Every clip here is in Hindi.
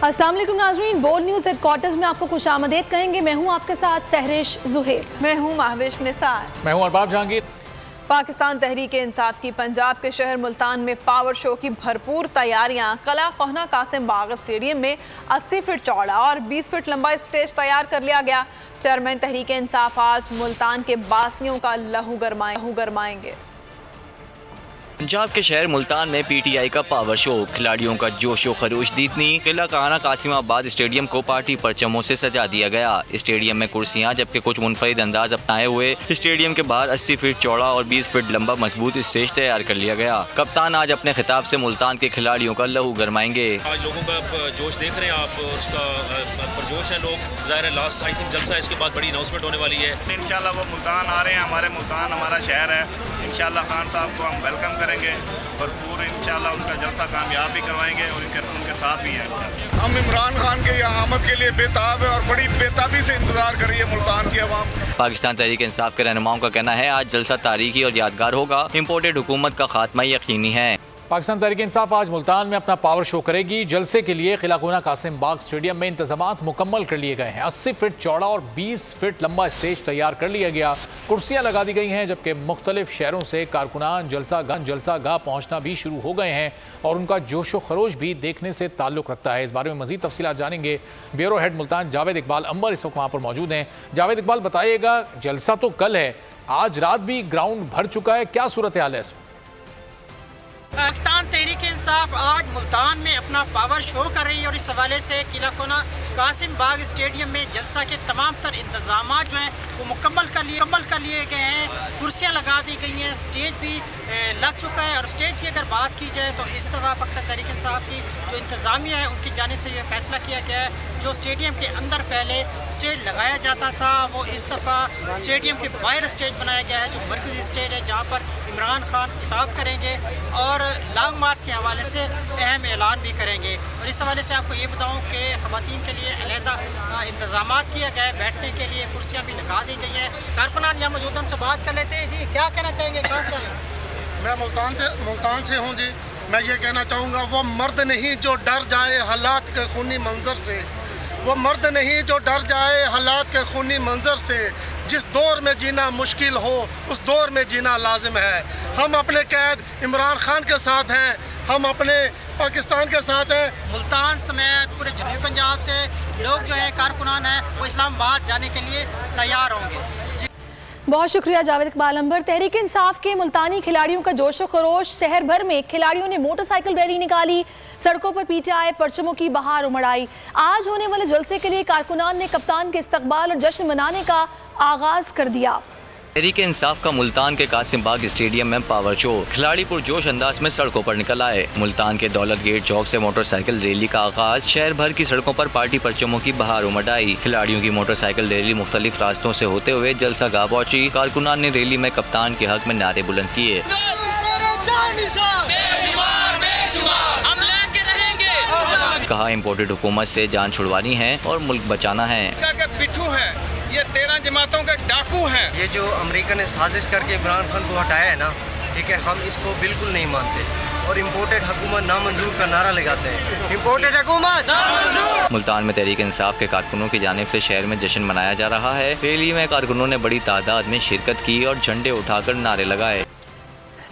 अस्सलाम वालेकुम नाज़रीन, बोल्ड न्यूज़ हेडक्वार्टर्स में आपको खुशामदीद कहेंगे। मैं हूं आपके साथ सहरिश जुहेर। मैं हूं महविश निसार। मैं हूं अरबाब जहांगीर। पाकिस्तान तहरीक इंसाफ की पंजाब के शहर मुल्तान में पावर शो की भरपूर तैयारियां। कला कोहना कासिम बाग स्टेडियम में 80 फीट चौड़ा और 20 फीट लंबा स्टेज तैयार कर लिया गया। चेयरमैन तहरीक इंसाफ आज मुल्तान के बासियों का लहू गरमाएंगे। पंजाब के शहर मुल्तान में पीटीआई का पावर शो, खिलाड़ियों का जोशो खरोश दीदनी। किला काना कासिमाबाद स्टेडियम को पार्टी परचमों से सजा दिया गया। स्टेडियम में कुर्सियां जबकि कुछ मुनफरिद अंदाज अपनाए हुए स्टेडियम के बाहर 80 फीट चौड़ा और 20 फीट लंबा मजबूत स्टेज तैयार कर लिया गया। कप्तान आज अपने खिताब से मुल्तान के खिलाड़ियों का लहू गरमाएंगे। आज लोगों का जोश देख रहे हैं आप, उसका पुरजोश है लोग। ज़ाहिर है लास्ट आई थिंक जलसा है, इसके बाद बड़ी अनाउंसमेंट होने वाली है। इंशाल्लाह वो मुल्तान आ रहे हैं, हमारे मुल्तान हमारा शहर है। इंशाल्लाह खान साहब को हम वेलकम करेंगे, भरपूर इंशाल्लाह उनका जलसा कामयाब भी करवाएंगे और उनके साथ भी हैं। हम इमरान खान के यहाँ आमद के लिए बेताब है और बड़ी बेताबी से इंतजार कर रही है मुल्तान की आवाम। पाकिस्तान तहरीक इंसाफ के रहनुमाओं का कहना है आज जलसा तारीखी और यादगार होगा। इम्पोर्टेड हुकूमत का खात्मा यकीनी है। पाकिस्तान तहरीक इंसाफ आज मुल्तान में अपना पावर शो करेगी। जलसे के लिए किला कोहना कासिम बाग स्टेडियम में इंतजामात मुकम्मल कर लिए गए हैं। 80 फीट चौड़ा और 20 फीट लंबा स्टेज तैयार कर लिया गया। कुर्सियां लगा दी गई हैं, जबकि मुख्तलिफ शहरों से कारकुनान जलसागाह पहुंचना भी शुरू हो गए हैं और उनका जोशो खरोश भी देखने से ताल्लुक रखता है। इस बारे में मजीद तफसीलात जानेंगे। ब्यूरो हेड मुल्तान जावेद इकबाल अंबर इस वक्त वहाँ पर मौजूद हैं। जावेद इकबाल, बताइएगा, जलसा तो कल है, आज रात भी ग्राउंड भर चुका है, क्या सूरत हाल है इसमें? पाकिस्तान तहरीक इंसाफ आज मुल्तान में अपना पावर शो कर रही है और इस हवाले से किला कोहना कासिम बाग स्टेडियम में जलसा के तमाम तर इंतजाम जो हैं वो मुकम्मल कर लिए गए हैं। कुर्सियां लगा दी गई हैं, स्टेज भी लग चुका है। और स्टेज की अगर बात की जाए तो इस दफ़ा पाकिस्तान तहरीक इंसाफ की जो इंतज़ामिया है उनकी जानिब से यह फैसला किया गया है, जो स्टेडियम के अंदर पहले स्टेज लगाया जाता था वो इस दफ़ा स्टेडियम के बाहर स्टेज बनाया गया है, जो मरकज़ी स्टेज है जहाँ पर इमरान खान खिताब करेंगे और लॉन्ग मार्च के हवाले से अहम ऐलान भी करेंगे। और इस हवाले से आपको ये बताऊं कि ख़वातीन के लिए अलहदा इंतजाम किया गया है, बैठने के लिए कुर्सियां भी लगा दी गई हैं। कारकुनान यहाँ मौजूद, उनसे बात कर लेते हैं। जी, क्या कहना चाहेंगे, कहाँ से आए? मैं मुल्तान से हूँ जी। मैं ये कहना चाहूँगा, वो मर्द नहीं जो डर जाए हालात के खूनी मंजर से, वो मर्द नहीं जो डर जाए हालात के खूनी मंजर से। जिस दौर में जीना मुश्किल हो उस दौर में जीना लाजिम है। हम अपने कैद इमरान खान के साथ हैं, हम अपने पाकिस्तान के साथ हैं। मुल्तान समेत पूरे जनूबी पंजाब से लोग जो है कारकुनान हैं वो इस्लामाबाद जाने के लिए तैयार होंगे। बहुत शुक्रिया जावेद इकबाल अंबर। तहरीक इंसाफ के मुल्तानी खिलाड़ियों का जोशो खरोश, शहर भर में खिलाड़ियों ने मोटरसाइकिल रैली निकाली, सड़कों पर पीटीआई परचमों की बहार उमड़ाई। आज होने वाले जलसे के लिए कारकुनान ने कप्तान के इस्तकबाल और जश्न मनाने का आगाज कर दिया। तहरीक इंसाफ का मुल्तान के कासिम बाग स्टेडियम में पावर शो, खिलाड़ी पुरजोश अंदाज में सड़कों पर निकल आए। मुल्तान के दौलत गेट चौक से मोटरसाइकिल रैली का आगाज, शहर भर की सड़कों पर पार्टी परचमों की बहार उमड़ आई। खिलाड़ियों की मोटरसाइकिल रैली मुख्तलिफ रास्तों से होते हुए जलसा गाह पहुंची। कारकुनान ने रैली में कप्तान के हक में नारे बुलंद किए। कहा इम्पोर्टेड हुकूमत से जान छुड़वानी है और मुल्क बचाना है। पिट्ठू है, ये 13 जमातों के डाकू हैं। ये जो अमेरिका ने साजिश करके इमरान खान को हटाया है ना, ठीक है, हम इसको बिल्कुल नहीं मानते और इम्पोर्टेड हुकूमत नामंजूर का नारा लगाते हैं। इम्पोर्टेड हुकूमत नामंजूर। मुल्तान में तहरीक इंसाफ के कारकुनों की जानिब से शहर में जश्न मनाया जा रहा है। रैली में कारकुनों ने बड़ी तादाद में शिरकत की और झंडे उठाकर नारे लगाए।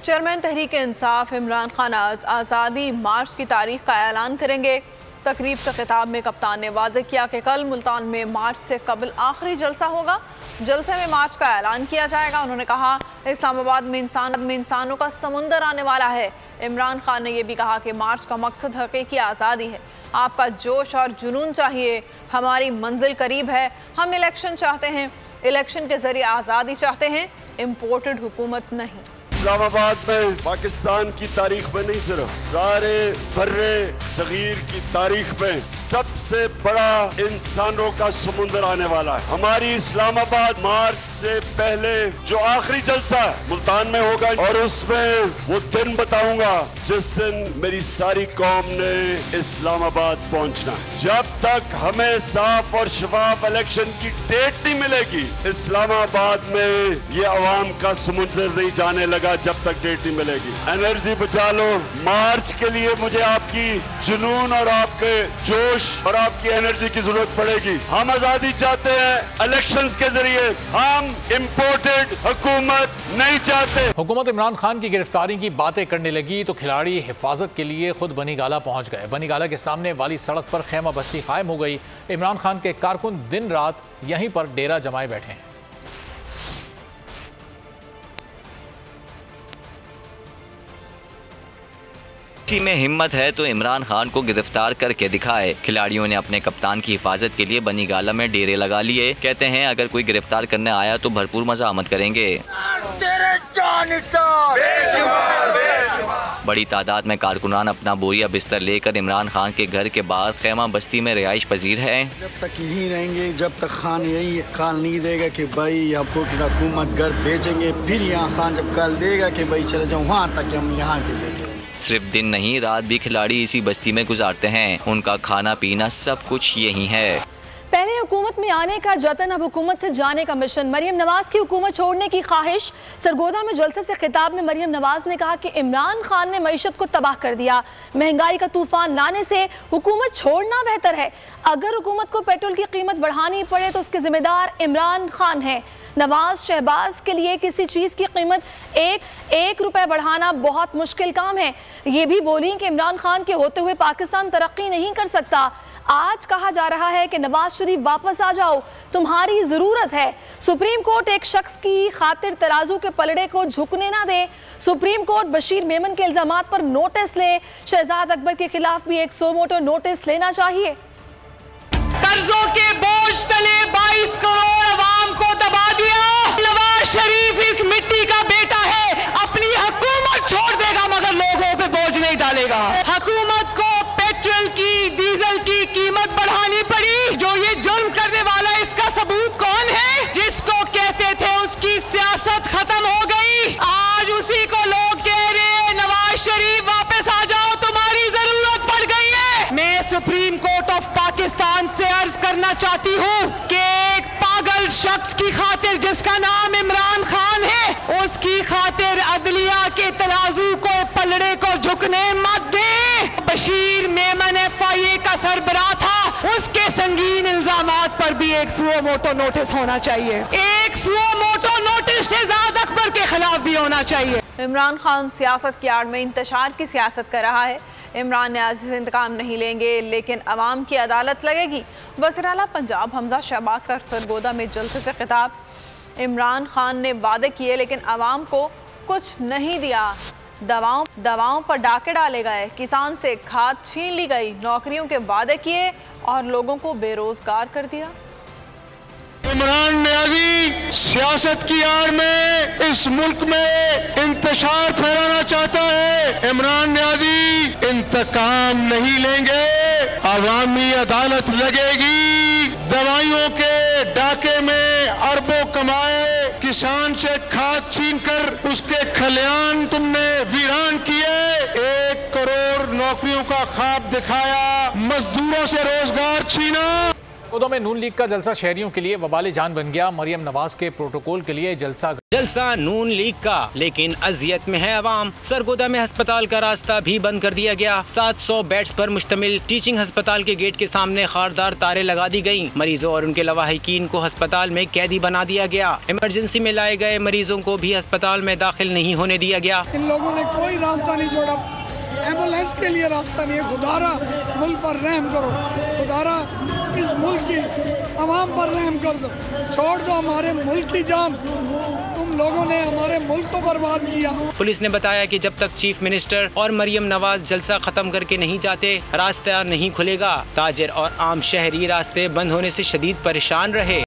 चेयरमैन तहरीक इंसाफ इमरान खान आज आज़ादी मार्च की तारीख का ऐलान करेंगे। तकरीब के खिताब में कप्तान ने वाज़ेह किया कि कल मुल्तान में मार्च से कबल आखिरी जलसा होगा। जलसे में मार्च का ऐलान किया जाएगा। उन्होंने कहा इस्लामाबाद में इंसानों का समुंदर आने वाला है। इमरान खान ने यह भी कहा कि मार्च का मकसद हकीकी आज़ादी है। आपका जोश और जुनून चाहिए, हमारी मंजिल करीब है। हम इलेक्शन चाहते हैं, इलेक्शन के जरिए आज़ादी चाहते हैं, इम्पोर्टेड हुकूमत नहीं। इस्लामाबाद में पाकिस्तान की तारीख में नहीं, सिर्फ सारे बर्रे सगीर की तारीख में सबसे बड़ा इंसानों का समुंदर आने वाला है। हमारी इस्लामाबाद मार्च से पहले जो आखिरी जलसा मुल्तान में होगा और उसमें वो दिन बताऊंगा जिस दिन मेरी सारी कौम ने इस्लामाबाद पहुंचना है। जब तक हमें साफ और शफाफ इलेक्शन की डेट नहीं मिलेगी, इस्लामाबाद में ये अवाम का समुंदर नहीं जाने लगा रहूंगा जब तक डेट नहीं मिलेगी। एनर्जी बचा लो। मार्च के लिए मुझे आपकी जुनून और आपके जोश और आपकी एनर्जी की जरूरत पड़ेगी। हम आजादी चाहते हैं इलेक्शंस के जरिए, हम इम्पोर्टेड हुकूमत नहीं चाहते। हुकूमत इमरान खान की गिरफ्तारी की बातें करने लगी तो खिलाड़ी हिफाजत के लिए खुद बनीगाला पहुंच गए। बनीगाला के सामने वाली सड़क पर खेमा बस्ती कायम हो गई। इमरान खान के कारकुन दिन रात यहीं पर डेरा जमाए बैठे हैं। किसी में हिम्मत है तो इमरान खान को गिरफ्तार करके दिखाए। खिलाड़ियों ने अपने कप्तान की हिफाजत के लिए बनीगाला में डेरे लगा लिए। कहते हैं अगर कोई गिरफ्तार करने आया तो भरपूर मज़ाहमत करेंगे। बड़ी तादाद में कारकुनान अपना बोरिया बिस्तर लेकर इमरान खान के घर के बाहर खेमा बस्ती में रिहाइश पजीर है। जब तक यहीं रहेंगे, जब तक खान यही कॉल नहीं देगा कि भाई आपको हुकूमत घर भेजेंगे, फिर यहाँ खान जब कॉल देगा कि भाई चले जाओ वहाँ तक हम यहाँ के भेजेंगे। सिर्फ दिन नहीं रात भी खिलाड़ी इसी बस्ती में गुजारते हैं। उनका खाना पीना सब कुछ यही है। पहले हुकूमत में आने का जतन, अब हुकूमत से जाने का मिशन। मरियम नवाज की हुकूमत छोड़ने की ख्वाहिश। सरगोदा में जलसे से खिताब में मरियम नवाज ने कहा कि इमरान खान ने मईशत को तबाह कर दिया। महंगाई का तूफान लाने से हुकूमत छोड़ना बेहतर है। अगर हुकूमत को पेट्रोल की कीमत बढ़ानी पड़े तो उसके जिम्मेदार इमरान खान है। नवाज शहबाज के लिए किसी चीज़ की कीमत एक रुपए बढ़ाना बहुत मुश्किल काम है। ये भी बोली कि इमरान खान के होते हुए पाकिस्तान तरक्की नहीं कर सकता। आज कहा जा रहा है कि नवाज शरीफ वापस आ जाओ, तुम्हारी ज़रूरत है। सुप्रीम कोर्ट एक शख्स की खातिर तराजू के पलड़े को झुकने ना दे। सुप्रीम कोर्ट बशीर मेमन के इल्जामात पर नोटिस ले। शहजाद अकबर के खिलाफ भी एक सो मोटो नोटिस लेना चाहिए। कर्जों के बोझ तले 22 करोड़ अवाम को दबा दिया। नवाज शरीफ इस मिट्टी का बेटा है। अपनी हुकूमत छोड़ देगा मगर लोगों पे बोझ नहीं डालेगा। हुकूमत को पेट्रोल की, डीजल की कीमत बढ़ानी पड़ी। जो ये जुर्म करने वाला है इसका सबूत कौन है? जिसको कहते थे उसकी सियासत खत्म हो गई, आज उसी को लोग कह रहे हैं नवाज शरीफ वापस आ जाओ, तुम्हारी जरूरत पड़ गई है। मैं सुप्रीम कोर्ट ऑफ पाकिस्तान से अर्ज करना चाहती हूँ कि एक पागल शख्स की खातिर जिसका नाम इमरान खान है, उसकी खातिर अदलिया के तराजू को, पलड़े को झुकने मत दे। बशीर मेमन FIA का सरबराह था, उसके संगीन इल्जामात पर भी एक सुओ मोटो नोटिस होना चाहिए। एक suo motu notice Shahzad Akbar के खिलाफ भी होना चाहिए। इमरान खान सियासत की आड़ में इंतशार की सियासत कर रहा है। इमरान न्याज़ी से इंतकाम नहीं लेंगे लेकिन अवाम की अदालत लगेगी। वज़ीर आला पंजाब हमजा शहबाज का सरगोदा में जलसे से खिताब। इमरान खान ने वादे किए लेकिन अवाम को कुछ नहीं दिया। दवाओं पर डाके डाले गए, किसान से खाद छीन ली गई, नौकरियों के वादे किए और लोगों को बेरोजगार कर दिया। इमरान न्याज़ी सियासत की आड़ में इस मुल्क में इंतशार फैलाना चाहता है। इमरान न्याज़ी इंतकाम नहीं लेंगे, अवामी अदालत लगेगी। दवाइयों के डाके में अरबों कमाए, किसान से खाद छीनकर उसके खलियान तुमने वीरान किए। 1 करोड़ नौकरियों का ख्वाब दिखाया, मजदूरों से रोजगार छीना। सरगोदा में नून लीग का जलसा शहरियों के लिए वबाले जान बन गया। मरियम नवाज के प्रोटोकॉल के लिए जलसा नून लीग का, लेकिन अजियत में है अवाम। सरगोदा में अस्पताल का रास्ता भी बंद कर दिया गया। 700 बेड्स पर मुश्तमिल टीचिंग अस्पताल के गेट के सामने खारदार तारे लगा दी गयी। मरीजों और उनके लवाहिकीन को अस्पताल में कैदी बना दिया गया। इमरजेंसी में लाए गए मरीजों को भी अस्पताल में दाखिल नहीं होने दिया गया। इन लोगों ने कोई रास्ता नहीं छोड़ा, एम्बुलेंस के लिए रास्ता नहीं है। खुदारा मुल्क पर रहम करो, खुदारा इस मुल्क की अवाम पर रहम कर दो, छोड़ दो हमारे मुल्क की जान। तुम लोगों ने हमारे मुल्क को बर्बाद किया। पुलिस ने बताया कि जब तक चीफ मिनिस्टर और मरियम नवाज जलसा खत्म करके नहीं जाते, रास्ता नहीं खुलेगा। ताजिर और आम शहरी रास्ते बंद होने से शदीद परेशान रहे।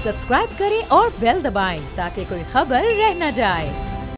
सब्सक्राइब करें और बेल दबाएं ताकि कोई खबर रह न जाए।